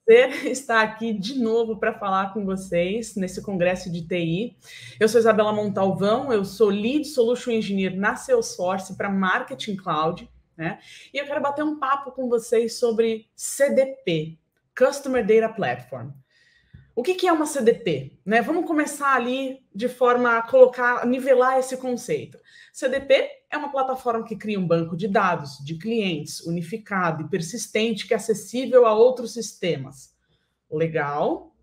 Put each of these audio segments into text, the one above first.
prazer estar aqui de novo para falar com vocês nesse congresso de TI. Eu sou Isabela Montalvão, eu sou Lead Solution Engineer na Salesforce para Marketing Cloud, né? E eu quero bater um papo com vocês sobre CDP, Customer Data Platform. O que é uma CDP? Né? Vamos começar ali de forma a nivelar esse conceito. CDP é uma plataforma que cria um banco de dados de clientes unificado e persistente que é acessível a outros sistemas. Legal.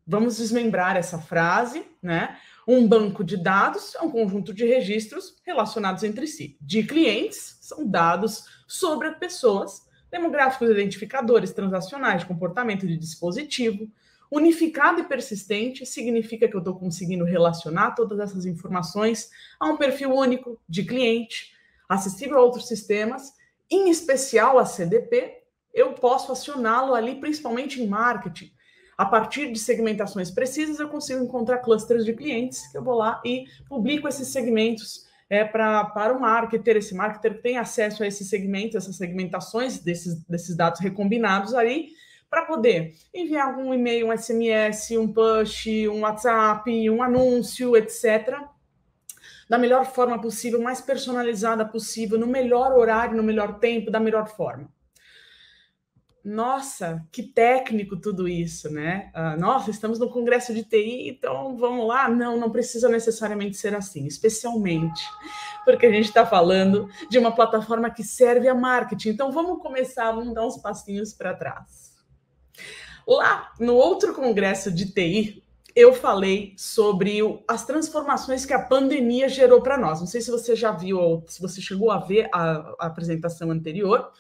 Vamos desmembrar essa frase, né? Um banco de dados é um conjunto de registros relacionados entre si. De clientes são dados sobre pessoas, demográficos, identificadores, transacionais, de comportamento de dispositivo. Unificado e persistente significa que eu estou conseguindo relacionar todas essas informações a um perfil único de cliente, acessível a outros sistemas, em especial a CDP. Eu posso acioná-lo ali, principalmente em marketing. A partir de segmentações precisas, eu consigo encontrar clusters de clientes, que eu vou lá e publico esses segmentos para o marketer. Esse marketer tem acesso a esses segmentos, essas segmentações desses dados recombinados aí, para poder enviar um e-mail, um SMS, um push, um WhatsApp, um anúncio, etc., da melhor forma possível, mais personalizada possível, no melhor horário, no melhor tempo, da melhor forma. Nossa, que técnico tudo isso, né? Nossa, estamos no congresso de TI, então vamos lá? Não precisa necessariamente ser assim, especialmente porque a gente está falando de uma plataforma que serve a marketing. Então vamos dar uns passinhos para trás. Lá no outro congresso de TI, eu falei sobre as transformações que a pandemia gerou para nós. Não sei se você já viu ou se você chegou a ver a apresentação anterior,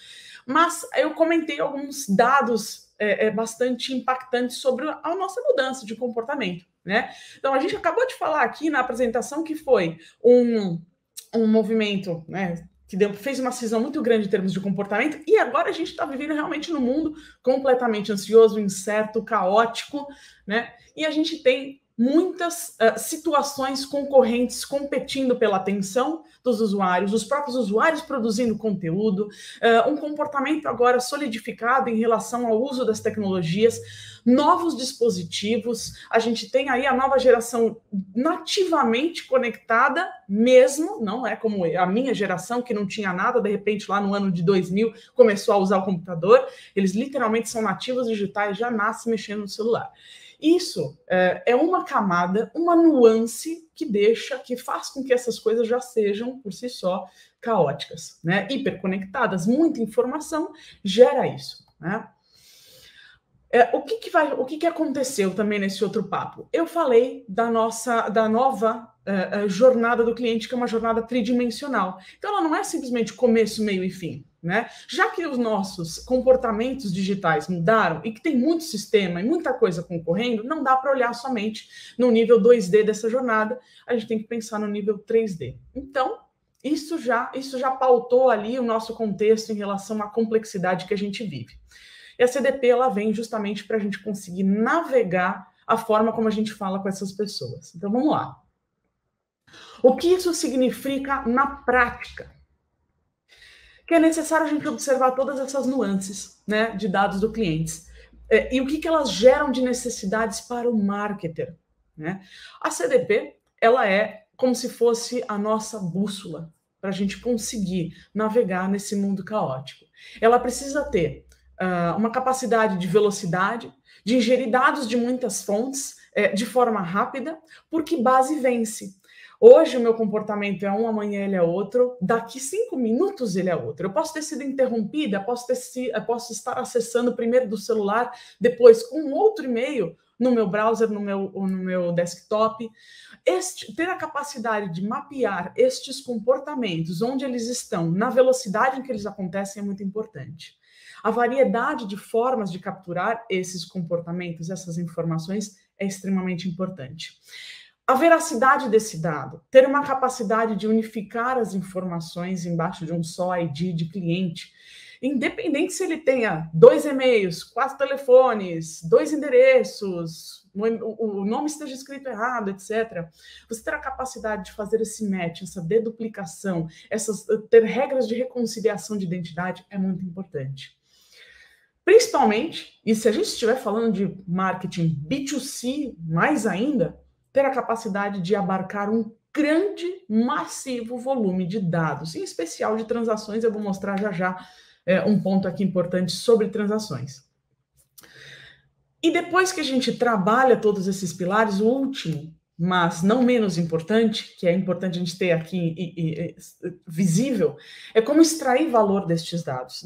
mas eu comentei alguns dados bastante impactantes sobre a nossa mudança de comportamento, né? Então, a gente acabou de falar aqui na apresentação que foi um movimento, né, que fez uma cisão muito grande em termos de comportamento, e agora a gente está vivendo realmente num mundo completamente ansioso, incerto, caótico, né? E a gente tem muitas situações concorrentes competindo pela atenção dos usuários, os próprios usuários produzindo conteúdo, um comportamento agora solidificado em relação ao uso das tecnologias, novos dispositivos, a gente tem aí a nova geração nativamente conectada mesmo, não é como a minha geração que não tinha nada, de repente lá no ano de 2000 começou a usar o computador, eles literalmente são nativos digitais, já nascem mexendo no celular. Isso é uma camada, uma nuance que faz com que essas coisas já sejam, por si só, caóticas, né? Hiperconectadas, muita informação gera isso, né? O que aconteceu também nesse outro papo? Eu falei da nova jornada do cliente, que é uma jornada tridimensional. Então, ela não é simplesmente começo, meio e fim, né? Já que os nossos comportamentos digitais mudaram e que tem muito sistema e muita coisa concorrendo, não dá para olhar somente no nível 2D dessa jornada, a gente tem que pensar no nível 3D. Então, isso já pautou ali o nosso contexto em relação à complexidade que a gente vive. E a CDP ela vem justamente para a gente conseguir navegar a forma como a gente fala com essas pessoas. Então, vamos lá. O que isso significa na prática? Que é necessário a gente observar todas essas nuances, né, de dados do cliente. E o que elas geram de necessidades para o marketer, né? A CDP, ela é como se fosse a nossa bússola para a gente conseguir navegar nesse mundo caótico. Ela precisa ter uma capacidade de velocidade, de ingerir dados de muitas fontes de forma rápida, porque base vence. Hoje o meu comportamento é um, amanhã ele é outro, daqui 5 minutos ele é outro. Eu posso ter sido interrompida, posso estar acessando primeiro do celular, depois com um outro e-mail no meu browser, no meu desktop. Ter a capacidade de mapear estes comportamentos, onde eles estão, na velocidade em que eles acontecem, é muito importante. A variedade de formas de capturar esses comportamentos, essas informações, é extremamente importante. A veracidade desse dado, ter uma capacidade de unificar as informações embaixo de um só ID de cliente, independente se ele tenha 2 e-mails, 4 telefones, 2 endereços, o nome esteja escrito errado, etc. Você ter a capacidade de fazer esse match, essa deduplicação, ter regras de reconciliação de identidade é muito importante. Principalmente, e se a gente estiver falando de marketing B2C, mais ainda, ter a capacidade de abarcar um grande, massivo volume de dados, em especial de transações. Eu vou mostrar já já um ponto aqui importante sobre transações. E depois que a gente trabalha todos esses pilares, o último, mas não menos importante, que é importante a gente ter aqui visível, é como extrair valor destes dados,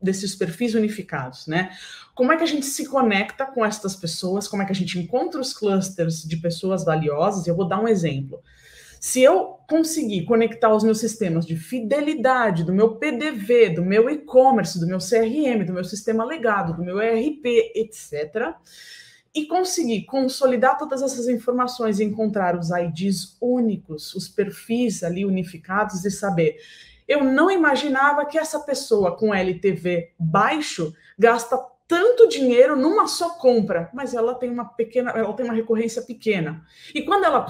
desses perfis unificados, né? Como é que a gente se conecta com estas pessoas, como é que a gente encontra os clusters de pessoas valiosas. Eu vou dar um exemplo. Se eu conseguir conectar os meus sistemas de fidelidade, do meu PDV, do meu e-commerce, do meu CRM, do meu sistema legado, do meu ERP, etc., e conseguir consolidar todas essas informações e encontrar os IDs únicos, os perfis ali unificados e saber, eu não imaginava que essa pessoa com LTV baixo gasta tanto dinheiro numa só compra, mas ela tem uma recorrência pequena. E quando ela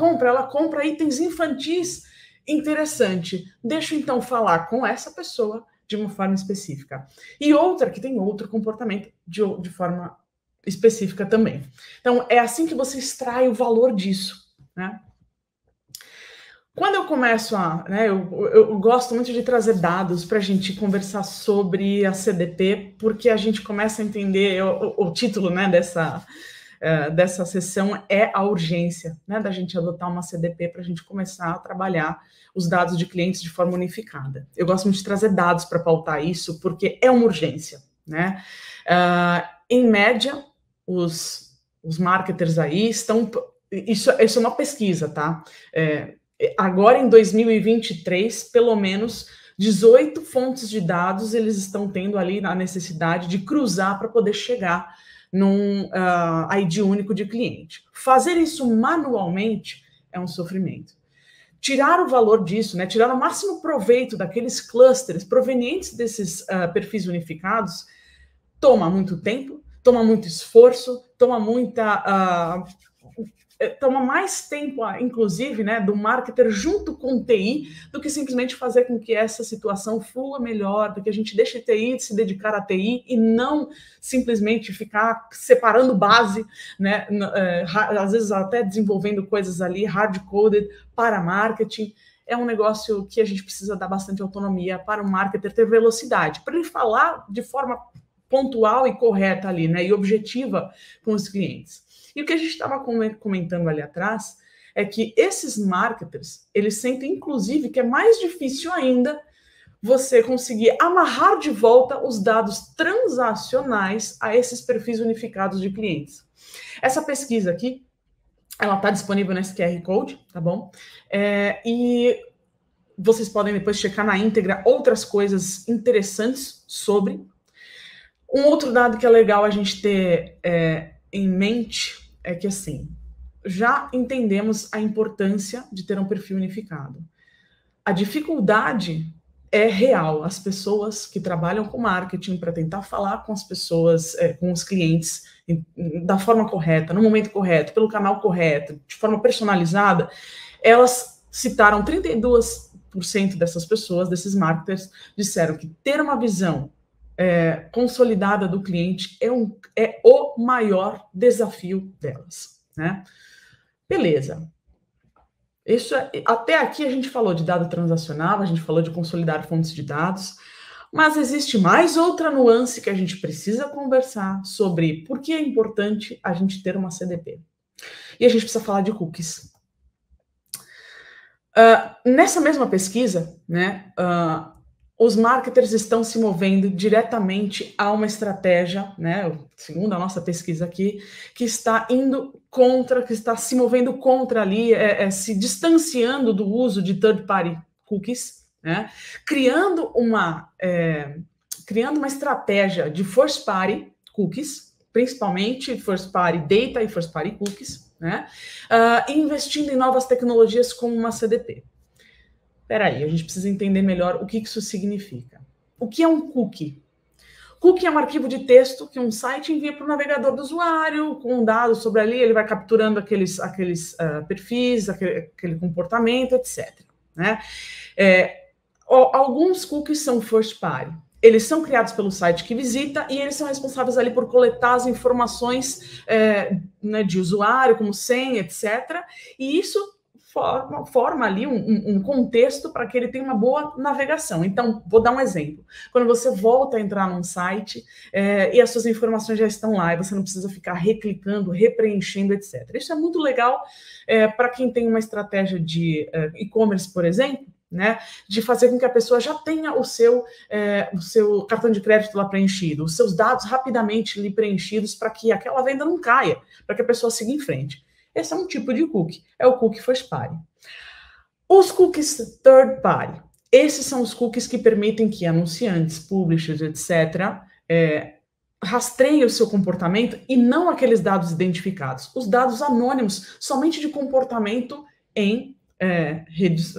compra itens infantis. Interessante. Deixa eu então falar com essa pessoa de uma forma específica. E outra que tem outro comportamento de forma específica também. Então, é assim que você extrai o valor disso, né? Quando eu começo eu gosto muito de trazer dados para a gente conversar sobre a CDP, porque a gente começa a entender, o título, né, dessa sessão é a urgência, né, da gente adotar uma CDP para a gente começar a trabalhar os dados de clientes de forma unificada. Eu gosto muito de trazer dados para pautar isso, porque é uma urgência, né? Em média, os marketers aí estão... Isso é uma pesquisa, tá? Agora, em 2023, pelo menos 18 fontes de dados eles estão tendo ali a necessidade de cruzar para poder chegar num ID único de cliente. Fazer isso manualmente é um sofrimento. Tirar o valor disso, né, tirar o máximo proveito daqueles clusters provenientes desses perfis unificados, toma muito tempo, toma muito esforço, toma mais tempo, inclusive, né, do marketer junto com o TI, do que simplesmente fazer com que essa situação flua melhor, do que a gente deixe TI de se dedicar a TI e não simplesmente ficar separando base, né, às vezes até desenvolvendo coisas ali hard-coded para marketing. É um negócio que a gente precisa dar bastante autonomia para o marketer ter velocidade, para ele falar de forma pontual e correta ali, né, e objetiva com os clientes. E o que a gente estava comentando ali atrás é que esses marketers, eles sentem, inclusive, que é mais difícil ainda você conseguir amarrar de volta os dados transacionais a esses perfis unificados de clientes. Essa pesquisa aqui, ela está disponível nesse QR Code, tá bom? E vocês podem depois checar na íntegra outras coisas interessantes sobre. Um outro dado que é legal a gente ter em mente é que, assim, já entendemos a importância de ter um perfil unificado. A dificuldade é real. As pessoas que trabalham com marketing para tentar falar com as pessoas, com os clientes, da forma correta, no momento correto, pelo canal correto, de forma personalizada, elas citaram 32% dessas pessoas, desses marketers, disseram que ter uma visão consolidada do cliente é o maior desafio delas, né? Beleza. Até aqui a gente falou de dado transacional, a gente falou de consolidar fontes de dados, mas existe mais outra nuance que a gente precisa conversar sobre por que é importante a gente ter uma CDP. E a gente precisa falar de cookies. Nessa mesma pesquisa, né, os marketers estão se movendo diretamente a uma estratégia, né, segundo a nossa pesquisa aqui, que está se movendo contra ali, se distanciando do uso de third-party cookies, né, criando uma estratégia de first-party cookies, principalmente first-party data e first-party cookies, né, investindo em novas tecnologias como uma CDP. Peraí, a gente precisa entender melhor o que isso significa. O que é um cookie? Cookie é um arquivo de texto que um site envia para o navegador do usuário, com dados sobre ali, ele vai capturando aqueles perfis, aquele comportamento, etc. Né? Alguns cookies são first party. eles são criados pelo site que visita e eles são responsáveis ali por coletar as informações né, de usuário, como senha, etc. E isso forma ali um contexto para que ele tenha uma boa navegação. Então, vou dar um exemplo. Quando você volta a entrar num site e as suas informações já estão lá, e você não precisa ficar reclicando, repreenchendo, etc. Isso é muito legal para quem tem uma estratégia de e-commerce, por exemplo, né, de fazer com que a pessoa já tenha o seu cartão de crédito lá preenchido, os seus dados rapidamente ali preenchidos para que aquela venda não caia, para que a pessoa siga em frente. Esse é um tipo de cookie, é o cookie first party. Os cookies third party, esses são os cookies que permitem que anunciantes, publishers, etc., rastreiem o seu comportamento e não aqueles dados identificados, os dados anônimos somente de comportamento em redes,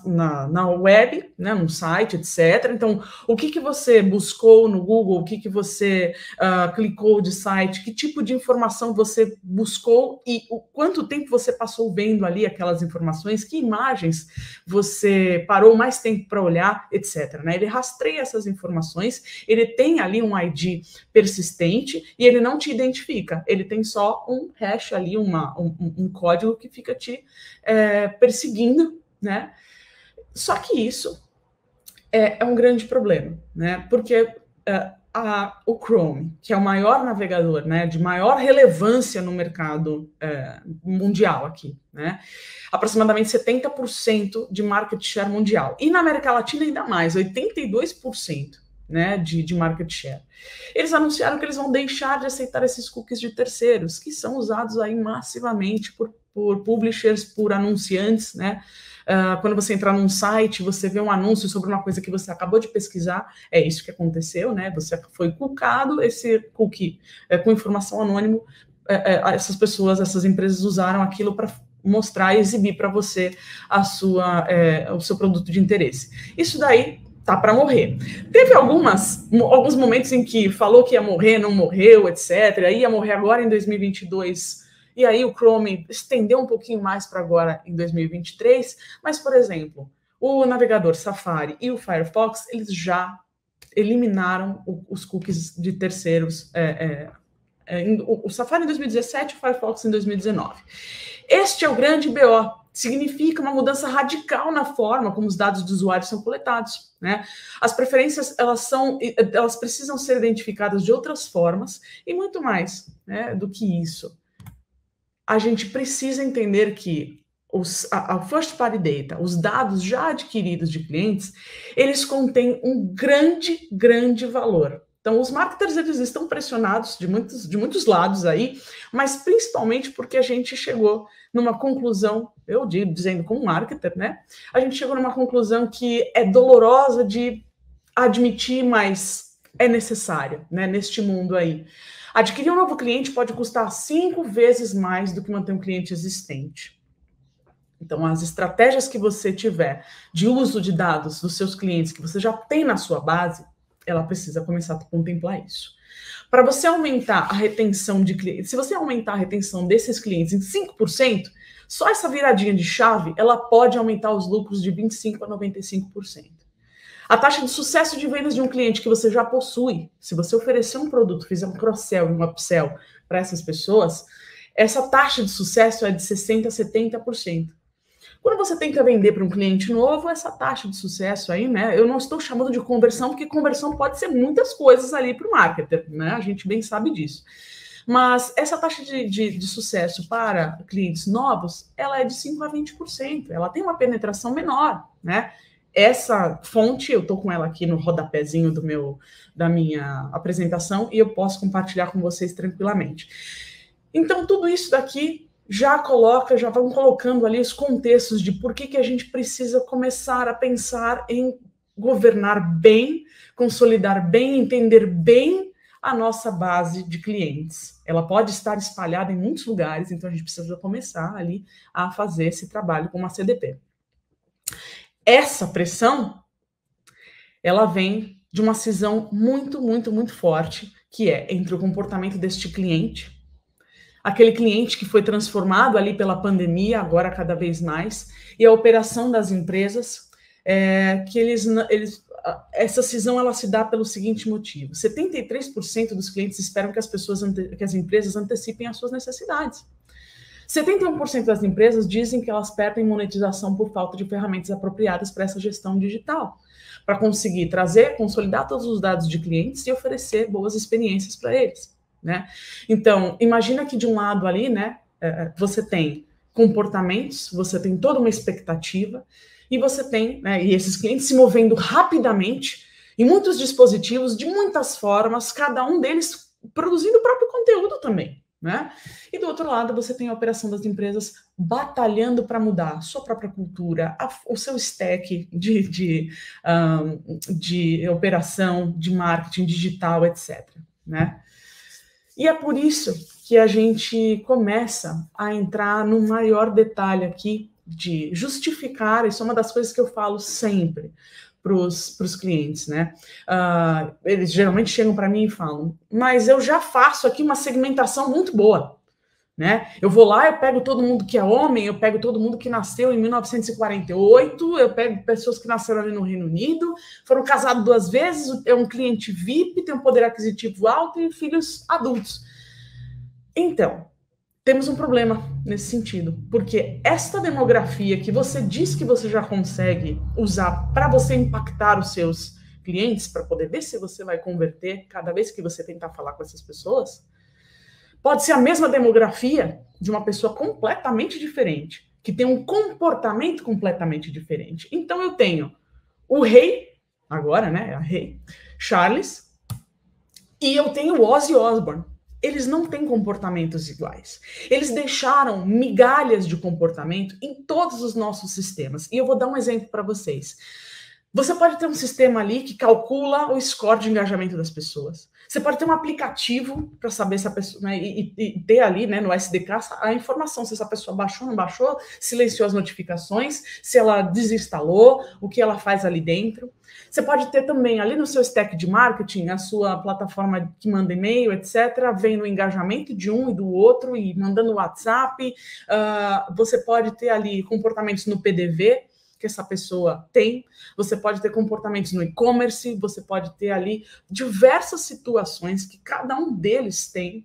na web, né, no site, etc. Então, o que você buscou no Google, o que você clicou de site, que tipo de informação você buscou e o quanto tempo você passou vendo ali aquelas informações, que imagens você parou mais tempo para olhar, etc. Né? Ele rastreia essas informações, ele tem ali um ID persistente e ele não te identifica, ele tem só um hash ali, um código que fica te perseguindo, né? Só que isso é um grande problema, né? Porque o Chrome, que é o maior navegador, né, de maior relevância no mercado mundial aqui, né? Aproximadamente 70% de market share mundial. E na América Latina ainda mais, 82%. Né, de market share. Eles anunciaram que eles vão deixar de aceitar esses cookies de terceiros, que são usados aí massivamente por publishers, por anunciantes, né? Quando você entrar num site, você vê um anúncio sobre uma coisa que você acabou de pesquisar, é isso que aconteceu, né? Você foi cookado, esse cookie com informação anônima, essas pessoas, essas empresas usaram aquilo para mostrar e exibir para você o seu produto de interesse. Isso daí tá para morrer. Teve alguns momentos em que falou que ia morrer, não morreu, etc. Ia morrer agora em 2022, e aí o Chrome estendeu um pouquinho mais para agora em 2023, mas, por exemplo, o navegador Safari e o Firefox, eles já eliminaram os cookies de terceiros, o Safari em 2017 e o Firefox em 2019. Este é o grande BO. Significa uma mudança radical na forma como os dados do usuário são coletados, né? As preferências, elas precisam ser identificadas de outras formas e muito mais, né, do que isso. A gente precisa entender que a first party data, os dados já adquiridos de clientes, eles contêm um grande valor. Então, os marketers, eles estão pressionados de muitos lados aí, mas principalmente porque a gente chegou numa conclusão, eu digo, dizendo como marketer, né? A gente chegou numa conclusão que é dolorosa de admitir, mas é necessária, né? Neste mundo aí. Adquirir um novo cliente pode custar 5 vezes mais do que manter um cliente existente. Então, as estratégias que você tiver de uso de dados dos seus clientes, que você já tem na sua base, ela precisa começar a contemplar isso. Para você aumentar a retenção de clientes, se você aumentar a retenção desses clientes em 5%, só essa viradinha de chave, ela pode aumentar os lucros de 25% a 95%. A taxa de sucesso de vendas de um cliente que você já possui, se você oferecer um produto, fizer um cross-sell e um upsell para essas pessoas, essa taxa de sucesso é de 60% a 70%. Quando você tenta vender para um cliente novo, essa taxa de sucesso aí, né? Eu não estou chamando de conversão, porque conversão pode ser muitas coisas ali para o marketer, né? A gente bem sabe disso. Mas essa taxa de sucesso para clientes novos, ela é de 5% a 20%. Ela tem uma penetração menor, né? Essa fonte, eu estou com ela aqui no rodapézinho da minha apresentação e eu posso compartilhar com vocês tranquilamente. Então, tudo isso daqui já vão colocando ali os contextos de por que a gente precisa começar a pensar em governar bem, consolidar bem, entender bem a nossa base de clientes. Ela pode estar espalhada em muitos lugares, então a gente precisa começar ali a fazer esse trabalho com uma CDP. Essa pressão, ela vem de uma cisão muito forte, que é entre o comportamento deste cliente, aquele cliente que foi transformado ali pela pandemia, agora cada vez mais, e a operação das empresas, que essa cisão ela se dá pelo seguinte motivo: 73% dos clientes esperam que as empresas antecipem as suas necessidades. 71% das empresas dizem que elas perdem monetização por falta de ferramentas apropriadas para essa gestão digital, para conseguir trazer, consolidar todos os dados de clientes e oferecer boas experiências para eles, né? Então, imagina que de um lado ali, né, você tem comportamentos, você tem toda uma expectativa, e você tem, né, e esses clientes se movendo rapidamente em muitos dispositivos, de muitas formas, cada um deles produzindo o próprio conteúdo também, né? E do outro lado, você tem a operação das empresas batalhando para mudar a sua própria cultura, o seu stack de operação, de marketing digital, etc., né? E é por isso que a gente começa a entrar no maior detalhe aqui de justificar. Isso é uma das coisas que eu falo sempre para os clientes, né? Eles geralmente chegam para mim e falam, mas eu já faço aqui uma segmentação muito boa, né? Eu vou lá, eu pego todo mundo que é homem, eu pego todo mundo que nasceu em 1948, eu pego pessoas que nasceram ali no Reino Unido, foram casados 2 vezes, é um cliente VIP, tem um poder aquisitivo alto e filhos adultos. Então, temos um problema nesse sentido, porque esta demografia que você diz que você já consegue usar para você impactar os seus clientes, para poder ver se você vai converter cada vez que você tentar falar com essas pessoas, pode ser a mesma demografia de uma pessoa completamente diferente, que tem um comportamento completamente diferente. Então eu tenho o rei, agora, né, a rei, Charles, e eu tenho o Ozzy Osbourne. Eles não têm comportamentos iguais. Eles deixaram migalhas de comportamento em todos os nossos sistemas. E eu vou dar um exemplo para vocês. Você pode ter um sistema ali que calcula o score de engajamento das pessoas. Você pode ter um aplicativo para saber se a pessoa, né, e ter ali, né, no SDK a informação se essa pessoa baixou, não baixou, silenciou as notificações, se ela desinstalou, o que ela faz ali dentro. Você pode ter também ali no seu stack de marketing, a sua plataforma que manda e-mail, etc., vendo o engajamento de um e do outro e mandando WhatsApp. Você pode ter ali comportamentos no PDV que essa pessoa tem, você pode ter comportamentos no e-commerce, você pode ter ali diversas situações que cada um deles tem,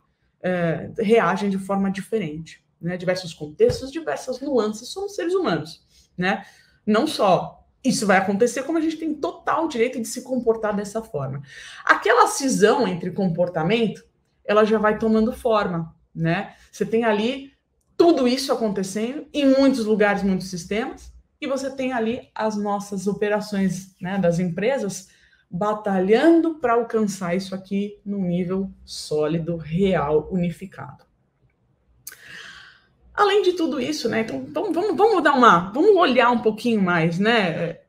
reagem de forma diferente, né? Diversos contextos, diversas nuances, somos seres humanos, né? Não só isso vai acontecer, como a gente tem total direito de se comportar dessa forma. Aquela cisão entre comportamento, ela já vai tomando forma, né? Você tem ali tudo isso acontecendo em muitos lugares, muitos sistemas, e você tem ali as nossas operações, né, das empresas batalhando para alcançar isso aqui num nível sólido, real, unificado. Além de tudo isso, né? Então vamos olhar um pouquinho mais, né,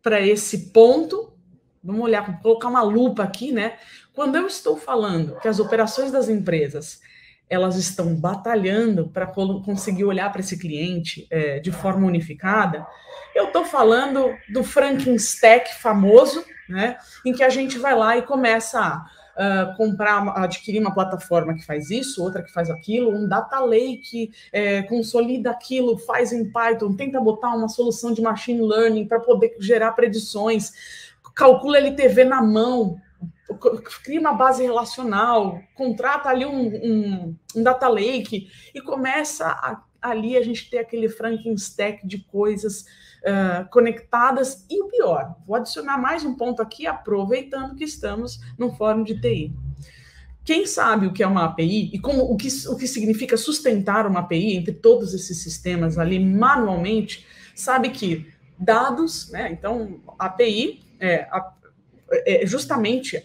para esse ponto. Vamos olhar, colocar uma lupa aqui, né? Quando eu estou falando que as operações das empresas elas estão batalhando para conseguir olhar para esse cliente de forma unificada, eu estou falando do Frankenstack famoso, né, em que a gente vai lá e começa a adquirir uma plataforma que faz isso, outra que faz aquilo, um data lake, consolida aquilo, faz em Python, tenta botar uma solução de machine learning para poder gerar predições, calcula LTV na mão, cria uma base relacional, contrata ali um data lake e começa ali a gente ter aquele Frankenstack de coisas conectadas. E o pior, vou adicionar mais um ponto aqui, aproveitando que estamos num fórum de TI. Quem sabe o que é uma API e o que significa sustentar uma API entre todos esses sistemas ali manualmente, sabe que dados, né? Então, a API é justamente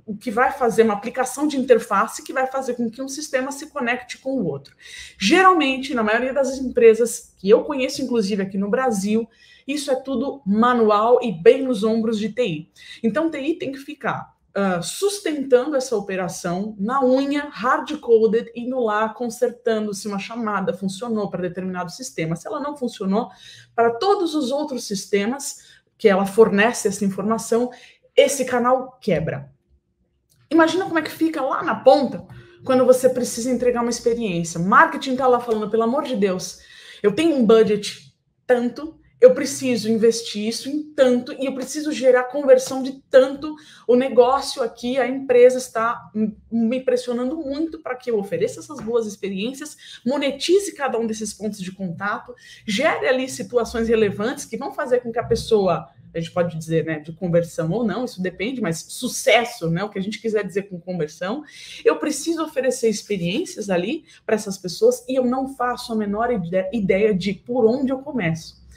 o que vai fazer uma aplicação de interface que vai fazer com que um sistema se conecte com o outro. Geralmente, na maioria das empresas que eu conheço, inclusive aqui no Brasil, isso é tudo manual e bem nos ombros de TI. Então, TI tem que ficar sustentando essa operação na unha, hard-coded, indo lá, consertando se uma chamada funcionou para determinado sistema. Se ela não funcionou, para todos os outros sistemas que ela fornece essa informação, esse canal quebra. Imagina como é que fica lá na ponta quando você precisa entregar uma experiência. Marketing está lá falando, pelo amor de Deus, eu tenho um budget tanto, eu preciso investir isso em tanto e eu preciso gerar conversão de tanto. O negócio aqui, a empresa está me pressionando muito para que eu ofereça essas boas experiências, monetize cada um desses pontos de contato, gere ali situações relevantes que vão fazer com que a pessoa, a gente pode dizer, né, de conversão ou não, isso depende, mas sucesso, né, o que a gente quiser dizer com conversão. Eu preciso oferecer experiências ali para essas pessoas e eu não faço a menor ideia de por onde eu começo.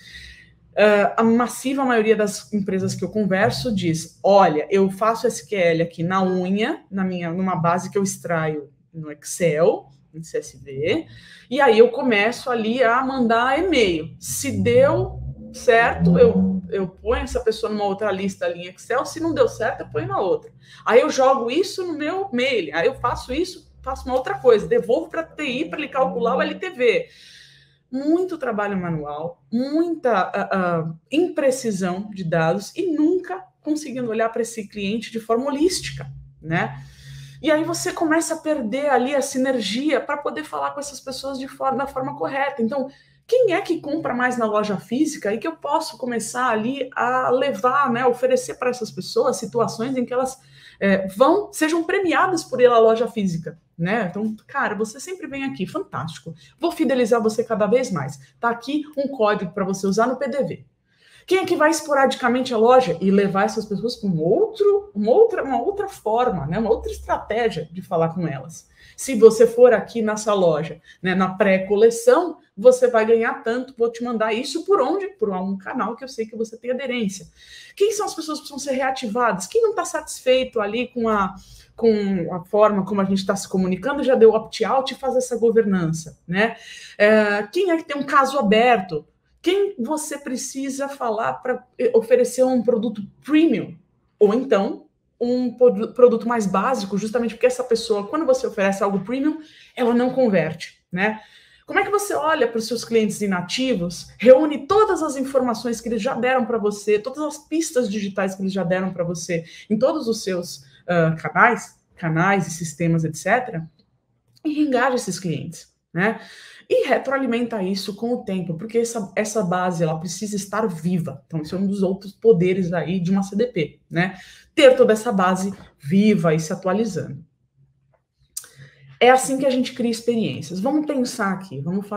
A massiva maioria das empresas que eu converso diz, olha, eu faço SQL aqui na unha, numa base que eu extraio no Excel, no CSV, e aí eu começo ali a mandar e-mail. Se deu certo, eu ponho essa pessoa numa outra lista ali em Excel, se não deu certo, eu ponho na outra. Aí eu jogo isso no meu mail, aí eu faço isso, faço uma outra coisa, devolvo para a TI para ele calcular o LTV. Muito trabalho manual, muita imprecisão de dados e nunca conseguindo olhar para esse cliente de forma holística, né? E aí você começa a perder ali a sinergia para poder falar com essas pessoas da forma correta. Então, quem é que compra mais na loja física e que eu posso começar ali a levar, né, oferecer para essas pessoas situações em que elas sejam premiadas por ir à loja física, né? Então, cara, você sempre vem aqui, fantástico. Vou fidelizar você cada vez mais. Tá aqui um código para você usar no PDV. Quem é que vai esporadicamente à loja e levar essas pessoas para uma outra forma, né? Uma outra estratégia de falar com elas? Se você for aqui nessa loja, né, na pré-coleção, você vai ganhar tanto, vou te mandar isso por onde? Por um canal que eu sei que você tem aderência. Quem são as pessoas que precisam ser reativadas? Quem não está satisfeito ali com a forma como a gente está se comunicando, já deu opt-out e faz essa governança, né? Quem é que tem um caso aberto? Quem você precisa falar para oferecer um produto premium? Ou então, um produto mais básico, justamente porque essa pessoa, quando você oferece algo premium, ela não converte, né? Como é que você olha para os seus clientes inativos, reúne todas as informações que eles já deram para você, todas as pistas digitais que eles já deram para você em todos os seus canais e sistemas, etc., e engaja esses clientes, né? E retroalimenta isso com o tempo, porque essa base ela precisa estar viva. Então, isso é um dos outros poderes aí de uma CDP, né? Ter toda essa base viva e se atualizando. É assim que a gente cria experiências. Vamos pensar aqui, vamos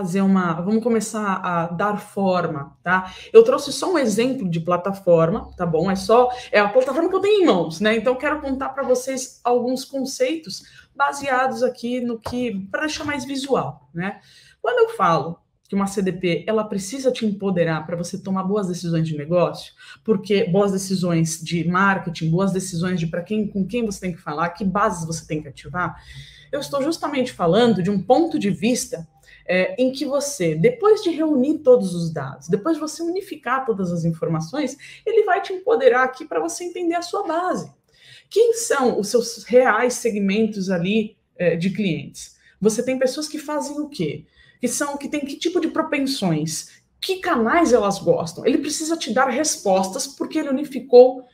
começar a dar forma, tá? Eu trouxe só um exemplo de plataforma, tá bom? É a plataforma que eu tenho em mãos, né? Então, eu quero contar para vocês alguns conceitos baseados aqui para deixar mais visual, né? Quando eu falo que uma CDP, ela precisa te empoderar para você tomar boas decisões de negócio, porque boas decisões de marketing, boas decisões de com quem você tem que falar, que bases você tem que ativar, eu estou justamente falando de um ponto de vista em que você, depois de reunir todos os dados, depois de você unificar todas as informações, ele vai te empoderar aqui para você entender a sua base. Quem são os seus reais segmentos ali de clientes? Você tem pessoas que fazem o quê? Que tem que tipo de propensões? Que canais elas gostam? Ele precisa te dar respostas porque ele unificou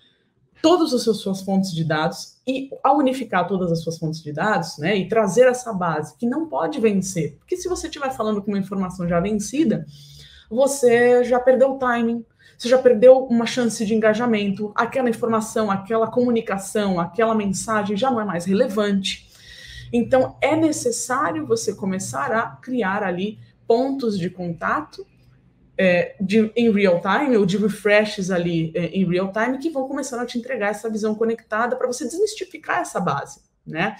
todas as suas fontes de dados e ao unificar todas as suas fontes de dados, né, e trazer essa base que não pode vencer, porque se você estiver falando com uma informação já vencida, você já perdeu o timing, você já perdeu uma chance de engajamento, aquela informação, aquela comunicação, aquela mensagem já não é mais relevante. Então, é necessário você começar a criar ali pontos de contato em real time, ou de refreshes ali em real time, que vão começar a te entregar essa visão conectada para você desmistificar essa base, né?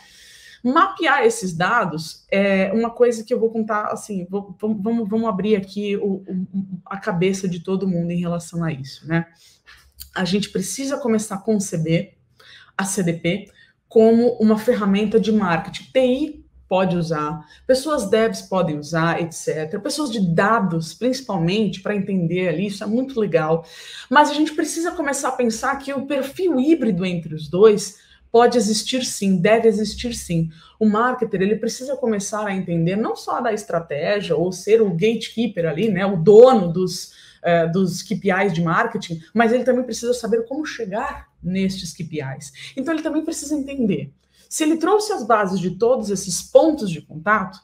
Mapear esses dados é uma coisa que eu vou contar, assim, vamos abrir aqui a cabeça de todo mundo em relação a isso, né? A gente precisa começar a conceber a CDP como uma ferramenta de marketing. TI pode usar, pessoas devs podem usar, etc. Pessoas de dados, principalmente, para entender ali, isso é muito legal. Mas a gente precisa começar a pensar que o perfil híbrido entre os dois pode existir sim, deve existir sim. O marketer, ele precisa começar a entender não só da estratégia, ou ser o gatekeeper ali, né, o dono dos KPIs de marketing, mas ele também precisa saber como chegar nestes KPIs. Então, ele também precisa entender. Se ele trouxe as bases de todos esses pontos de contato,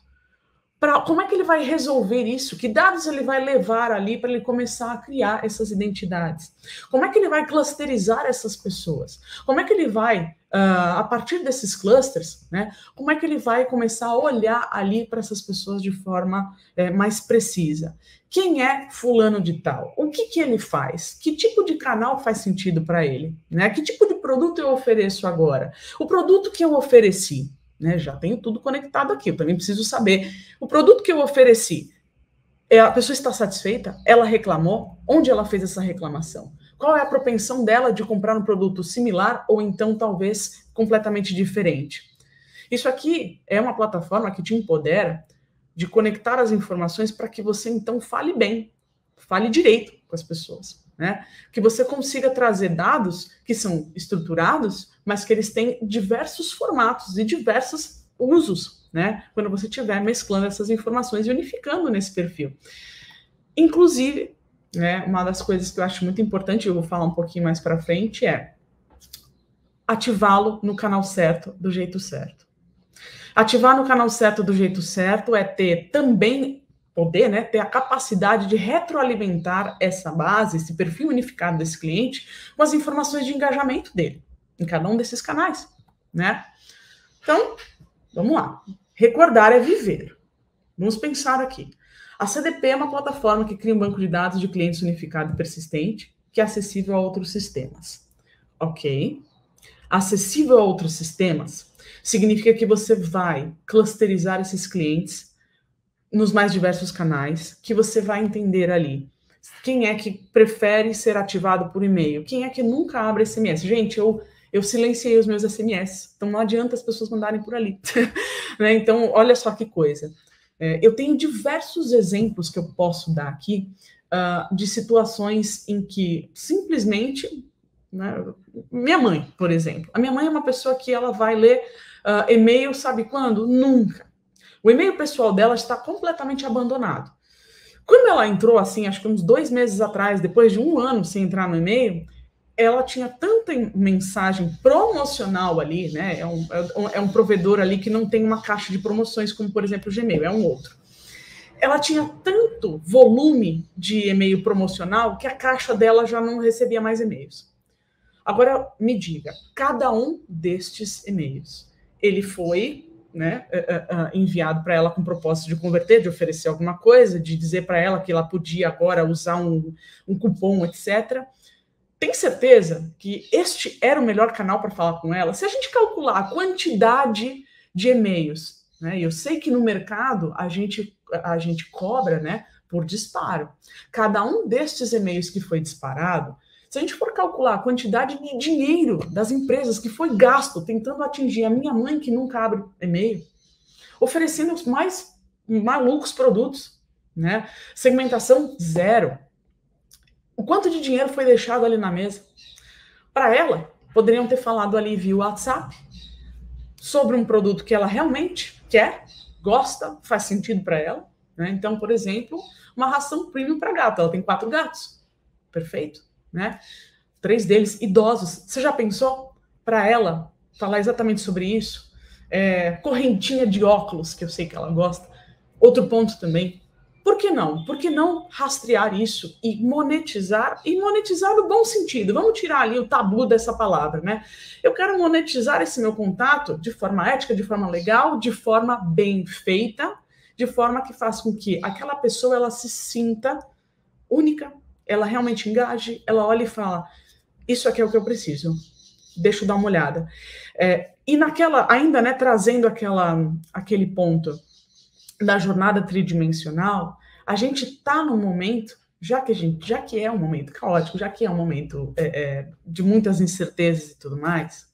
Como é que ele vai resolver isso? Que dados ele vai levar ali para ele começar a criar essas identidades? Como é que ele vai clusterizar essas pessoas? Como é que ele vai, a partir desses clusters, né? Como é que ele vai começar a olhar ali para essas pessoas de forma mais precisa? Quem é fulano de tal? O que ele faz? Que tipo de canal faz sentido para ele? Né? Que tipo de produto eu ofereço agora? O produto que eu ofereci, né, já tenho tudo conectado aqui, eu também preciso saber. O produto que eu ofereci, a pessoa está satisfeita? Ela reclamou? Onde ela fez essa reclamação? Qual é a propensão dela de comprar um produto similar ou então talvez completamente diferente? Isso aqui é uma plataforma que te empodera de conectar as informações para que você então fale bem, fale direito com as pessoas, né? Que você consiga trazer dados que são estruturados, mas que eles têm diversos formatos e diversos usos, né? Quando você estiver mesclando essas informações e unificando nesse perfil. Inclusive, né, uma das coisas que eu acho muito importante, eu vou falar um pouquinho mais para frente, é ativá-lo no canal certo, do jeito certo. Ativar no canal certo do jeito certo é ter também poder, né, ter a capacidade de retroalimentar essa base, esse perfil unificado desse cliente, com as informações de engajamento dele, em cada um desses canais, né? Então, vamos lá. Recordar é viver. Vamos pensar aqui. A CDP é uma plataforma que cria um banco de dados de clientes unificado e persistente, que é acessível a outros sistemas. Ok? Acessível a outros sistemas significa que você vai clusterizar esses clientes nos mais diversos canais, que você vai entender ali quem é que prefere ser ativado por e-mail, quem é que nunca abre SMS. Gente, eu silenciei os meus SMS, então não adianta as pessoas mandarem por ali. Né? Então, olha só que coisa. Eu tenho diversos exemplos que eu posso dar aqui de situações em que simplesmente, né, minha mãe, por exemplo. A minha mãe é uma pessoa que ela vai ler e-mail, sabe quando? Nunca. O e-mail pessoal dela está completamente abandonado. Quando ela entrou, assim, acho que uns 2 meses atrás, depois de 1 ano sem entrar no e-mail, ela tinha tanta mensagem promocional ali, né? É um provedor ali que não tem uma caixa de promoções, como, por exemplo, o Gmail, é um outro. Ela tinha tanto volume de e-mail promocional que a caixa dela já não recebia mais e-mails. Agora, me diga, cada um destes e-mails, ele foi, né, enviado para ela com o propósito de converter, de oferecer alguma coisa, de dizer para ela que ela podia agora usar um cupom, etc. Tem certeza que este era o melhor canal para falar com ela? Se a gente calcular a quantidade de e-mails, né, e eu sei que no mercado a gente cobra, né, por disparo. Cada um destes e-mails que foi disparado, se a gente for calcular a quantidade de dinheiro das empresas que foi gasto tentando atingir a minha mãe, que nunca abre e-mail, oferecendo os mais malucos produtos, né? Segmentação zero. O quanto de dinheiro foi deixado ali na mesa? Para ela, poderiam ter falado ali via WhatsApp sobre um produto que ela realmente quer, gosta, faz sentido para ela, né? Então, por exemplo, uma ração premium para gato. Ela tem 4 gatos. Perfeito? Né? 3 deles idosos. Você já pensou para ela falar exatamente sobre isso? Correntinha de óculos, que eu sei que ela gosta. Outro ponto também. Por que não? Por que não rastrear isso e monetizar? E monetizar no bom sentido. Vamos tirar ali o tabu dessa palavra, né? Eu quero monetizar esse meu contato de forma ética, de forma legal, de forma bem feita, de forma que faça com que aquela pessoa ela se sinta única, ela realmente engaje, ela olha e fala, isso aqui é o que eu preciso, deixa eu dar uma olhada. E naquela, ainda, né, trazendo aquele ponto da jornada tridimensional, a gente está num momento, já que é um momento caótico, já que é um momento de muitas incertezas e tudo mais,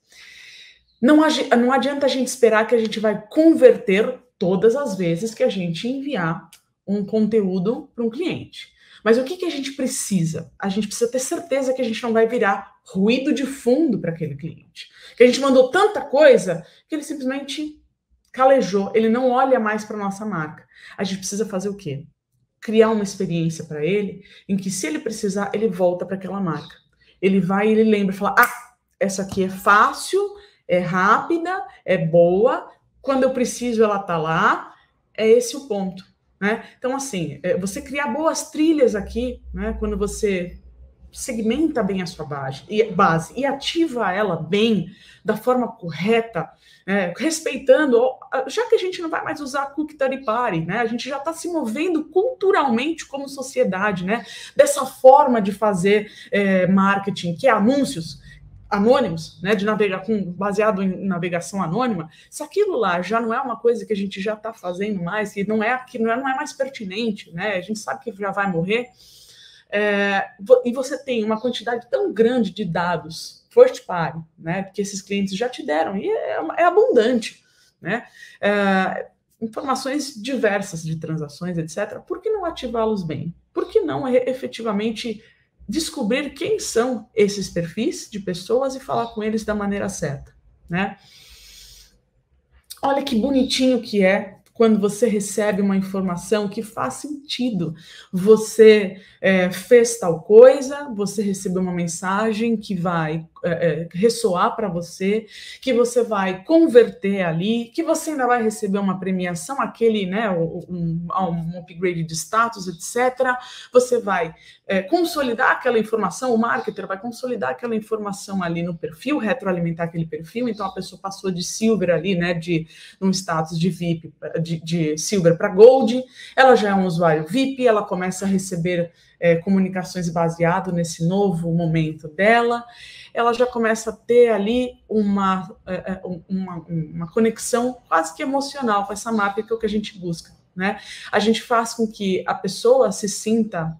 não adianta a gente esperar que a gente vai converter todas as vezes que a gente enviar um conteúdo para um cliente. Mas o que a gente precisa? A gente precisa ter certeza que a gente não vai virar ruído de fundo para aquele cliente. Que a gente mandou tanta coisa que ele simplesmente calejou, ele não olha mais para a nossa marca. A gente precisa fazer o quê? Criar uma experiência para ele, em que se ele precisar, ele volta para aquela marca. Ele vai e ele lembra, fala, essa aqui é fácil, é rápida, é boa, quando eu preciso ela tá lá, É esse o ponto, né? Então, assim, você criar boas trilhas aqui, né, quando você segmenta bem a sua base e ativa ela bem, da forma correta, respeitando, já que a gente não vai mais usar cookie third party, né? A gente já está se movendo culturalmente como sociedade, né? Dessa forma de fazer marketing, que é anúncios anônimos, né, de navegar baseado em navegação anônima, se aquilo lá já não é uma coisa que a gente já está fazendo mais, que não é mais pertinente, né? A gente sabe que já vai morrer. E você tem uma quantidade tão grande de dados first party, né, que esses clientes já te deram, e é abundante, né? Informações diversas de transações, etc. Por que não ativá-los bem? Por que não efetivamente descobrir quem são esses perfis de pessoas e falar com eles da maneira certa, né? Olha que bonitinho que é quando você recebe uma informação que faz sentido. Você fez tal coisa, você recebeu uma mensagem que vai ressoar para você, que você vai converter ali, que você ainda vai receber uma premiação, aquele, né, um upgrade de status, etc. Você vai consolidar aquela informação, o marketer vai consolidar aquela informação ali no perfil, retroalimentar aquele perfil, então a pessoa passou de silver ali, né, de um status de VIP, de silver para gold, ela já é um usuário VIP, ela começa a receber comunicações baseado nesse novo momento dela, ela já começa a ter ali uma conexão quase que emocional com essa marca, que é o que a gente busca, né? A gente faz com que a pessoa se sinta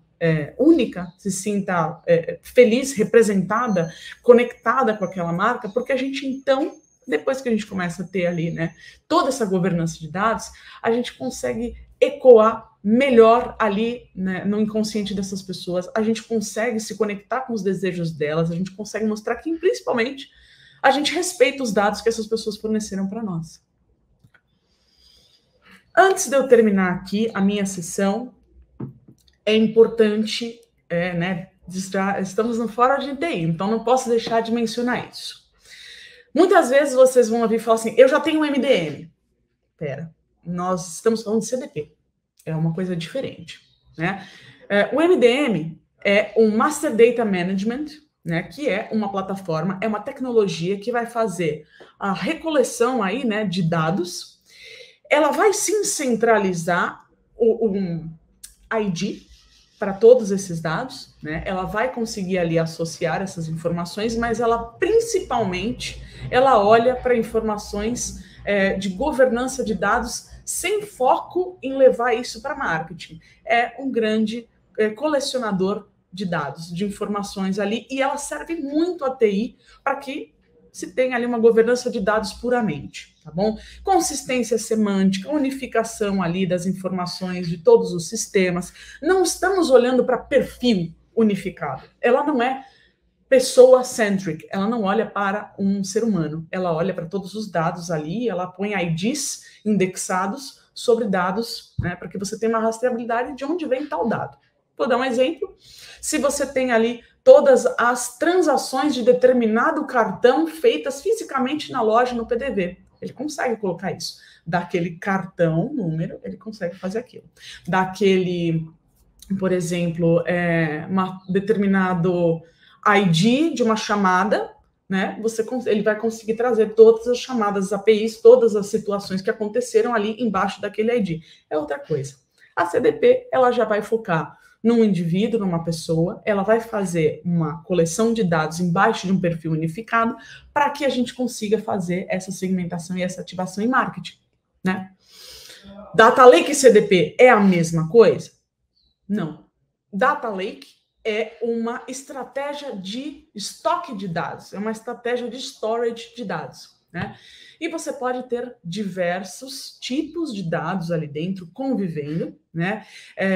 única, se sinta feliz, representada, conectada com aquela marca, porque a gente, então, depois que a gente começa a ter ali, né, toda essa governança de dados, a gente consegue ecoar melhor ali, né, no inconsciente dessas pessoas, a gente consegue se conectar com os desejos delas, a gente consegue mostrar que, principalmente, a gente respeita os dados que essas pessoas forneceram para nós. Antes de eu terminar aqui a minha sessão, é importante, né, estamos no fórum de TI, então não posso deixar de mencionar isso. Muitas vezes vocês vão ouvir falar assim, eu já tenho um MDM. Pera, nós estamos falando de CDP. É uma coisa diferente, né? O MDM é um Master Data Management, né, que é uma plataforma, é uma tecnologia que vai fazer a recoleção aí, né, de dados. Ela vai sim centralizar um ID para todos esses dados, né? Ela vai conseguir ali associar essas informações, mas ela principalmente ela olha para informações de governança de dados sem foco em levar isso para marketing. É um grande colecionador de dados, de informações ali, e ela serve muito a TI para que se tenha ali uma governança de dados puramente, tá bom? Consistência semântica, unificação ali das informações de todos os sistemas. Não estamos olhando para perfil unificado. Ela não é pessoa-centric, ela não olha para um ser humano, ela olha para todos os dados ali, ela põe IDs indexados sobre dados, né, para que você tenha uma rastreabilidade de onde vem tal dado. Vou dar um exemplo. Se você tem ali todas as transações de determinado cartão feitas fisicamente na loja no PDV, ele consegue colocar isso. Daquele cartão, número, ele consegue fazer aquilo. Daquele, por exemplo, determinado ID de uma chamada, né? Ele vai conseguir trazer todas as chamadas APIs, todas as situações que aconteceram ali embaixo daquele ID. É outra coisa. A CDP, ela já vai focar num indivíduo, numa pessoa, ela vai fazer uma coleção de dados embaixo de um perfil unificado para que a gente consiga fazer essa segmentação e essa ativação em marketing, né? Data Lake e CDP é a mesma coisa? Não. Data Lake é uma estratégia de estoque de dados, é uma estratégia de storage de dados, né? E você pode ter diversos tipos de dados ali dentro convivendo, né?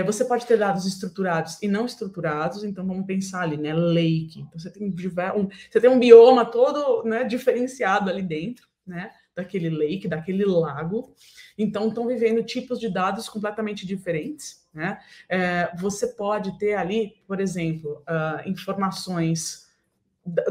Você pode ter dados estruturados e não estruturados, então vamos pensar ali, né? Lake, então você tem um bioma todo, né, diferenciado ali dentro, né? Daquele lake, daquele lago. Então, estão vivendo tipos de dados completamente diferentes, né? Você pode ter ali, por exemplo, informações,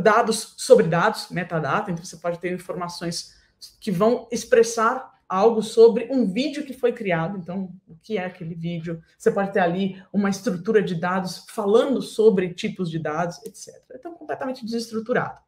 dados sobre dados, metadata, então você pode ter informações que vão expressar algo sobre um vídeo que foi criado. Então, o que é aquele vídeo? Você pode ter ali uma estrutura de dados falando sobre tipos de dados, etc. Então, completamente desestruturado.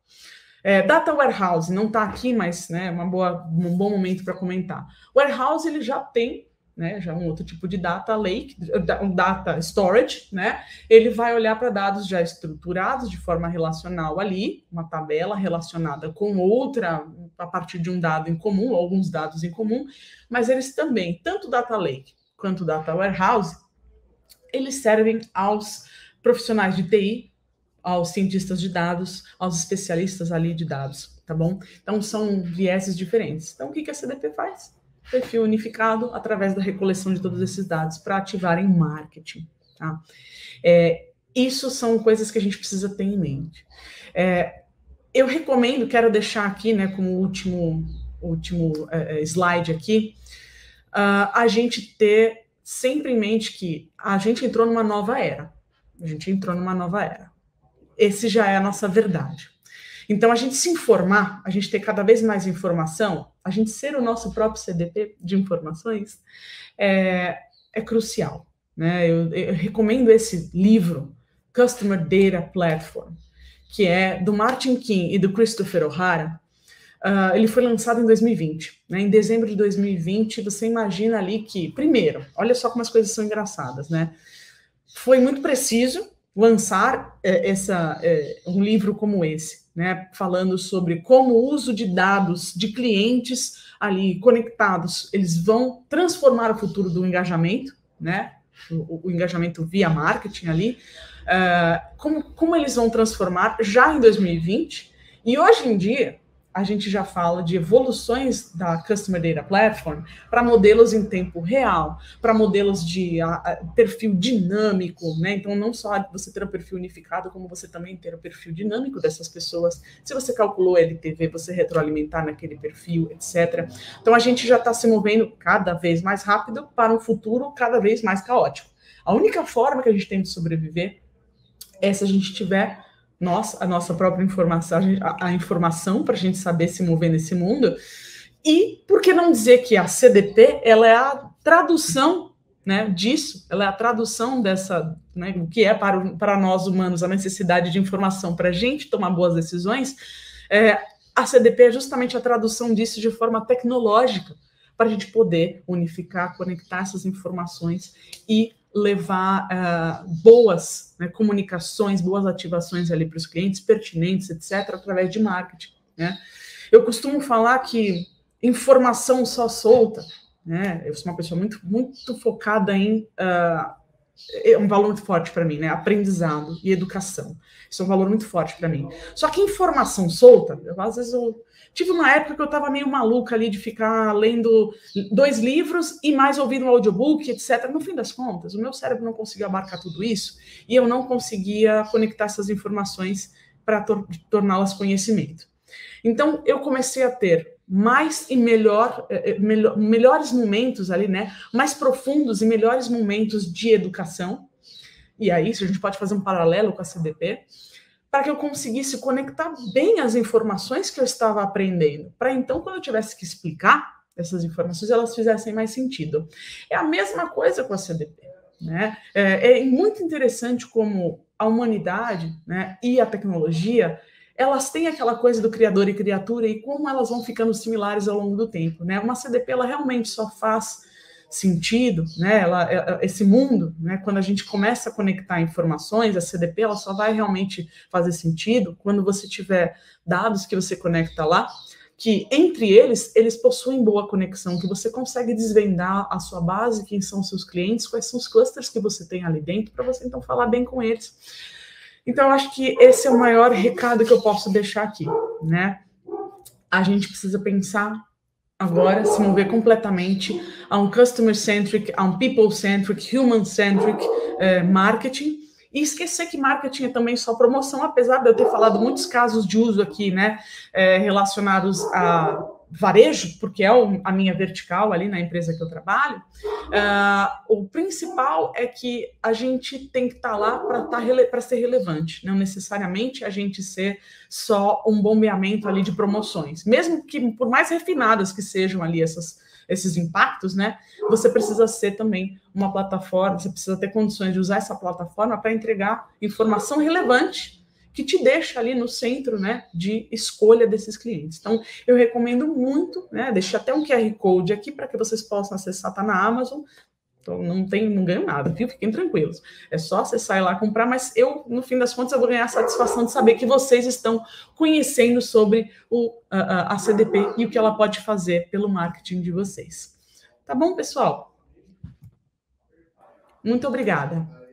Data Warehouse não está aqui, mas né, um bom momento para comentar. Warehouse ele já tem, né, já um outro tipo de data lake, um data storage, né? Ele vai olhar para dados já estruturados de forma relacional ali, uma tabela relacionada com outra a partir de um dado em comum, alguns dados em comum, mas eles também, tanto data lake quanto data warehouse, eles servem aos profissionais de TI, aos cientistas de dados, aos especialistas ali de dados, tá bom? Então, são vieses diferentes. Então, o que a CDP faz? Perfil unificado através da recoleção de todos esses dados para ativar em marketing, tá? Isso são coisas que a gente precisa ter em mente. Eu recomendo, quero deixar aqui, né, como último slide aqui, a gente ter sempre em mente que a gente entrou numa nova era. Esse já é a nossa verdade. Então, a gente se informar, a gente ter cada vez mais informação, a gente ser o nosso próprio CDP de informações é crucial, né? Eu recomendo esse livro, Customer Data Platform, que é do Martin King e do Christopher O'Hara. Ele foi lançado em 2020, né? Em dezembro de 2020, você imagina ali que, primeiro, olha só como as coisas são engraçadas, né? Foi muito preciso lançar um livro como esse, né, falando sobre como o uso de dados de clientes ali conectados, eles vão transformar o futuro do engajamento, né, o engajamento via marketing ali, como eles vão transformar já em 2020, e hoje em dia a gente já fala de evoluções da Customer Data Platform para modelos em tempo real, para modelos de perfil dinâmico, né? Então, não só você ter um perfil unificado, como você também ter o perfil dinâmico dessas pessoas. Se você calculou LTV, você retroalimentar naquele perfil, etc. Então, a gente já está se movendo cada vez mais rápido para um futuro cada vez mais caótico. A única forma que a gente tem de sobreviver é se a gente tiver a nossa própria informação, a informação para a gente saber se mover nesse mundo. E por que não dizer que a CDP ela é a tradução, né, disso, ela é a tradução dessa, né, o que é para nós humanos a necessidade de informação para a gente tomar boas decisões. A CDP é justamente a tradução disso de forma tecnológica, para a gente poder unificar, conectar essas informações e levar boas, né, comunicações, boas ativações ali para os clientes, pertinentes, etc., através de marketing, né? Eu costumo falar que informação só solta, né? Eu sou uma pessoa muito, muito focada em é um valor muito forte para mim, né? Aprendizado e educação. Isso é um valor muito forte para mim. Só que informação solta, às vezes eu tive uma época que eu estava meio maluca ali de ficar lendo 2 livros e mais ouvindo um audiobook, etc. No fim das contas, o meu cérebro não conseguia abarcar tudo isso e eu não conseguia conectar essas informações para torná-las conhecimento. Então, eu comecei a ter mais e melhores momentos ali, né? Mais profundos e melhores momentos de educação. E aí, isso a gente pode fazer um paralelo com a CDP, para que eu conseguisse conectar bem as informações que eu estava aprendendo, para então, quando eu tivesse que explicar essas informações, elas fizessem mais sentido. É a mesma coisa com a CDP, né? É muito interessante como a humanidade, né, e a tecnologia, elas têm aquela coisa do criador e criatura e como elas vão ficando similares ao longo do tempo, né? Uma CDP, ela realmente só faz sentido, né? Esse mundo, né? Quando a gente começa a conectar informações, a CDP, ela só vai realmente fazer sentido quando você tiver dados que você conecta lá, que entre eles possuem boa conexão, que você consegue desvendar a sua base, quem são os seus clientes, quais são os clusters que você tem ali dentro, para você então falar bem com eles. Então, eu acho que esse é o maior recado que eu posso deixar aqui, né? A gente precisa pensar agora, se mover completamente a um customer-centric, a um people-centric, human-centric marketing, e esquecer que marketing é também só promoção, apesar de eu ter falado muitos casos de uso aqui, né, relacionados a varejo, porque é a minha vertical ali na empresa que eu trabalho. O principal é que a gente tem que estar lá para ser relevante, não necessariamente a gente ser só um bombeamento ali de promoções, mesmo que por mais refinadas que sejam ali essas esses impactos, né? Você precisa ser também uma plataforma, você precisa ter condições de usar essa plataforma para entregar informação relevante que te deixa ali no centro, né, de escolha desses clientes. Então, eu recomendo muito, né, deixei até um QR Code aqui para que vocês possam acessar, tá na Amazon. Então, não ganho nada, viu? Fiquem tranquilos. É só acessar e lá comprar, mas eu, no fim das contas, eu vou ganhar a satisfação de saber que vocês estão conhecendo sobre a CDP e o que ela pode fazer pelo marketing de vocês. Tá bom, pessoal? Muito obrigada.